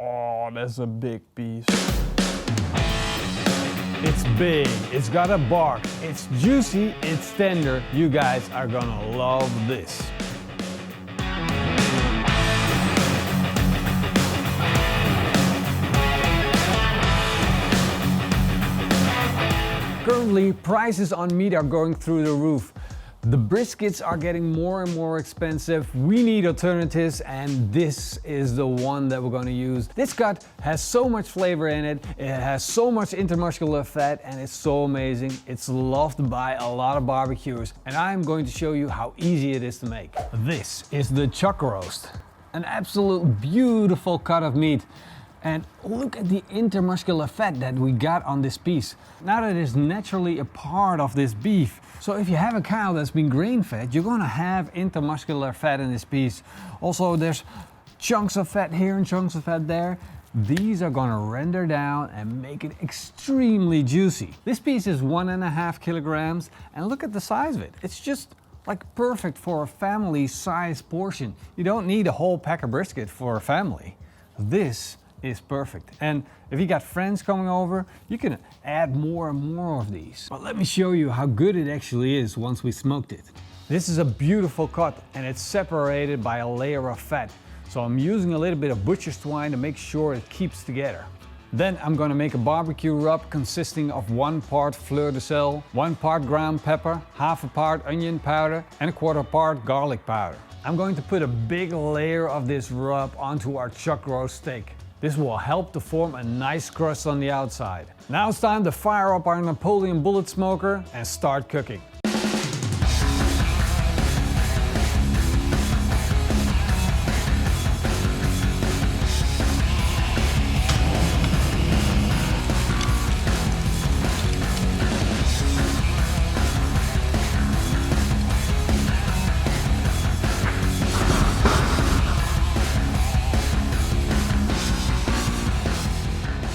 Oh, that's a big piece. It's big, it's got a bark, it's juicy, it's tender. You guys are gonna love this. Currently, prices on meat are going through the roof. The briskets are getting more and more expensive. We need alternatives, and this is the one that we're going to use. This cut has so much flavor in it. It has so much intermuscular fat, and it's so amazing. It's loved by a lot of barbecuers, and I'm going to show you how easy it is to make. This is the chuck roast, an absolute beautiful cut of meat. And look at the intermuscular fat that we got on this piece. Now that is naturally a part of this beef. So if you have a cow that's been grain fed, you're gonna have intermuscular fat in this piece. Also, there's chunks of fat here and chunks of fat there. These are gonna render down and make it extremely juicy. This piece is 1.5 kilograms, and look at the size of it. It's just like perfect for a family size portion. You don't need a whole pack of brisket for a family. This is perfect. And if you got friends coming over, you can add more and more of these. But let me show you how good it actually is once we smoked it. This is a beautiful cut, and it's separated by a layer of fat. So I'm using a little bit of butcher's twine to make sure it keeps together. Then I'm gonna make a barbecue rub consisting of 1 part fleur de sel, 1 part ground pepper, 1/2 part onion powder, and 1/4 part garlic powder. I'm going to put a big layer of this rub onto our chuck roast steak. This will help to form a nice crust on the outside. Now it's time to fire up our Napoleon bullet smoker and start cooking.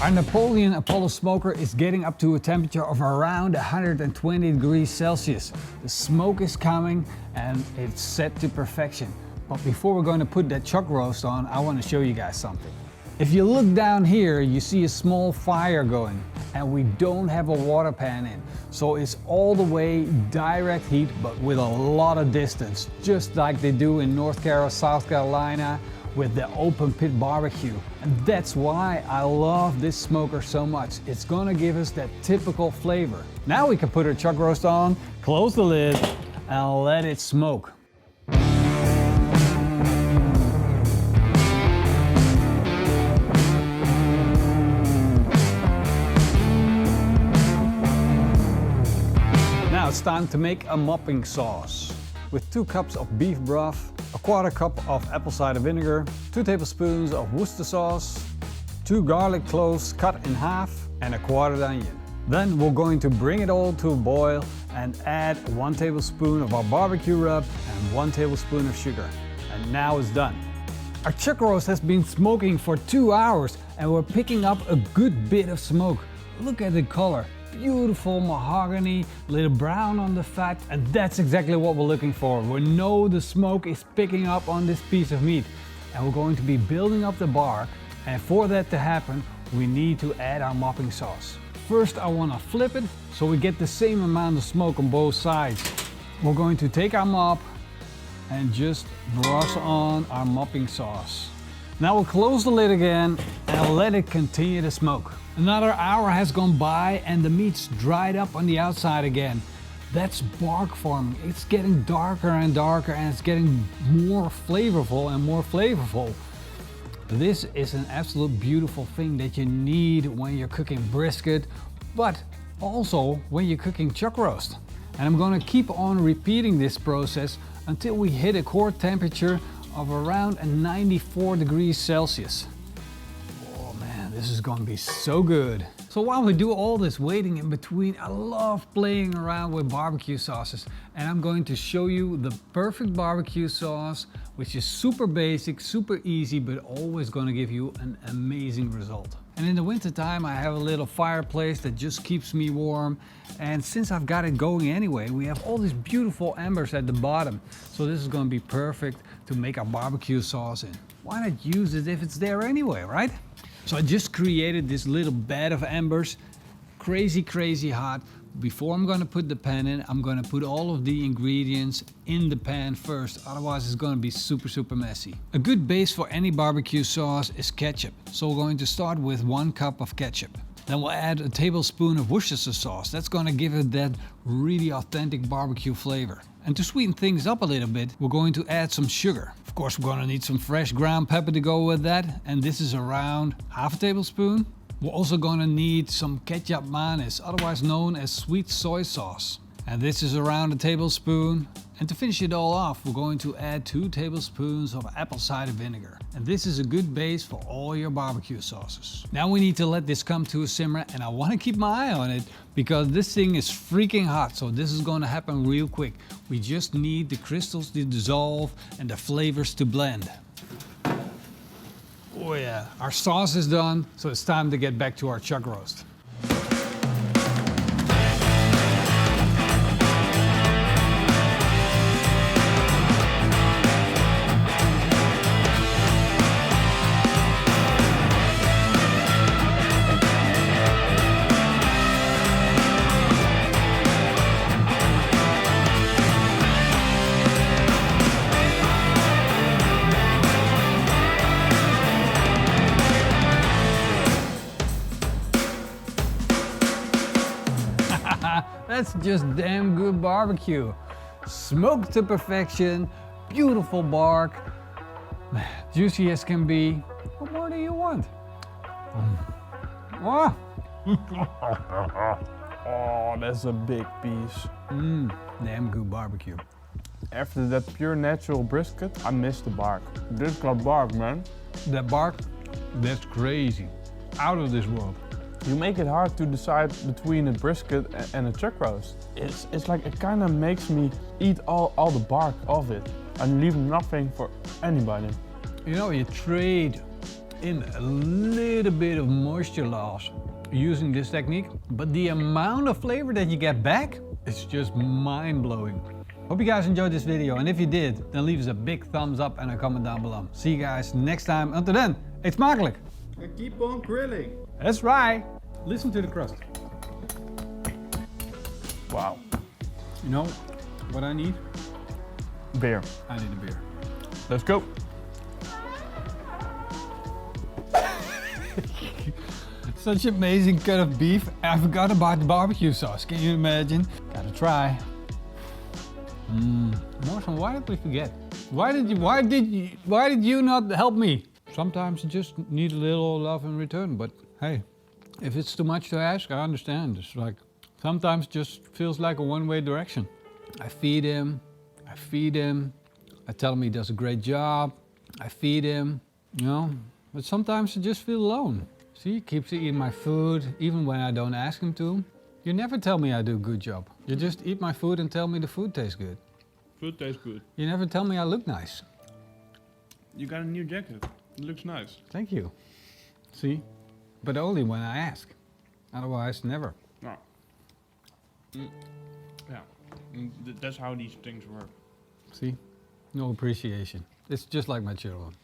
Our Napoleon Apollo smoker is getting up to a temperature of around 120 degrees Celsius. The smoke is coming and it's set to perfection. But before we're going to put that chuck roast on, I want to show you guys something. If you look down here, you see a small fire going, and we don't have a water pan in. So it's all the way direct heat, but with a lot of distance, just like they do in North Carolina, South Carolina, with the open pit barbecue. And that's why I love this smoker so much. It's gonna give us that typical flavor. Now we can put our chuck roast on, close the lid, and let it smoke. Now it's time to make a mopping sauce. With 2 cups of beef broth, 1/4 cup of apple cider vinegar, 2 tablespoons of Worcester sauce, 2 garlic cloves cut in half, and a quartered onion. Then we're going to bring it all to a boil and add 1 tablespoon of our barbecue rub and 1 tablespoon of sugar. And now it's done. Our chuck roast has been smoking for 2 hours, and we're picking up a good bit of smoke. Look at the color. Beautiful mahogany, a little brown on the fat, and that's exactly what we're looking for. We know the smoke is picking up on this piece of meat, and we're going to be building up the bark, and for that to happen, we need to add our mopping sauce. First, I want to flip it so we get the same amount of smoke on both sides. We're going to take our mop and just brush on our mopping sauce. Now we'll close the lid again and let it continue to smoke. Another hour has gone by and the meat's dried up on the outside again. That's bark forming. It's getting darker and darker, and it's getting more flavorful and more flavorful. This is an absolute beautiful thing that you need when you're cooking brisket, but also when you're cooking chuck roast. And I'm gonna keep on repeating this process until we hit a core temperature of around 94 degrees Celsius. Oh man, this is gonna be so good. So while we do all this waiting in between, I love playing around with barbecue sauces, and I'm going to show you the perfect barbecue sauce, which is super basic, super easy, but always gonna give you an amazing result. And in the winter time, I have a little fireplace that just keeps me warm. And since I've got it going anyway, we have all these beautiful embers at the bottom. So this is gonna be perfect to make our barbecue sauce in. why not use it if it's there anyway, right? So I just created this little bed of embers, crazy hot. Before I'm gonna put the pan in, I'm gonna put all of the ingredients in the pan first, otherwise it's gonna be super messy. A good base for any barbecue sauce is ketchup. So we're going to start with 1 cup of ketchup. Then we'll add a tablespoon of Worcestershire sauce. That's gonna give it that really authentic barbecue flavor. And to sweeten things up a little bit, we're going to add some sugar. Of course, we're gonna need some fresh ground pepper to go with that. And this is around half a tablespoon. We're also gonna need some ketchup mayonnaise, otherwise known as sweet soy sauce. And this is around a tablespoon. And to finish it all off, we're going to add 2 tablespoons of apple cider vinegar. And this is a good base for all your barbecue sauces. Now we need to let this come to a simmer, and I want to keep my eye on it because this thing is freaking hot. So this is going to happen real quick. We just need the crystals to dissolve and the flavors to blend. Oh yeah, our sauce is done, so it's time to get back to our chuck roast. That's just damn good barbecue. Smoked to perfection, beautiful bark, juicy as can be. What more do you want? Oh, Oh, that's a big piece. damn good barbecue. After that pure natural brisket, I miss the bark. This got bark, man. That bark, that's crazy. Out of this world. You make it hard to decide between a brisket and a chuck roast. It's like it kind of makes me eat all the bark of it and leave nothing for anybody. You know, you trade in a little bit of moisture loss using this technique, but the amount of flavor that you get back, it's just mind-blowing. Hope you guys enjoyed this video, and if you did, then leave us a big thumbs up and a comment down below. See you guys next time. Until then, eet smakelijk! And keep on grilling. That's right! Listen to the crust. Wow. You know what I need? Beer. I need a beer. Let's go. Such amazing cut of beef. I forgot about the barbecue sauce. Can you imagine? Gotta try. Morrison, why did we forget? Why did you not help me? Sometimes you just need a little love in return, but hey, if it's too much to ask, I understand. It's like, sometimes just feels like a one-way direction. I feed him, I tell him he does a great job, I feed him, you know, but sometimes I just feel alone. See, he keeps eating my food, even when I don't ask him to. You never tell me I do a good job. You just eat my food and tell me the food tastes good. Food tastes good. You never tell me I look nice. You got a new jacket. It looks nice. Thank you. See? But only when I ask. Otherwise, never. No. Yeah. That's how these things work. See? No appreciation. It's just like my children.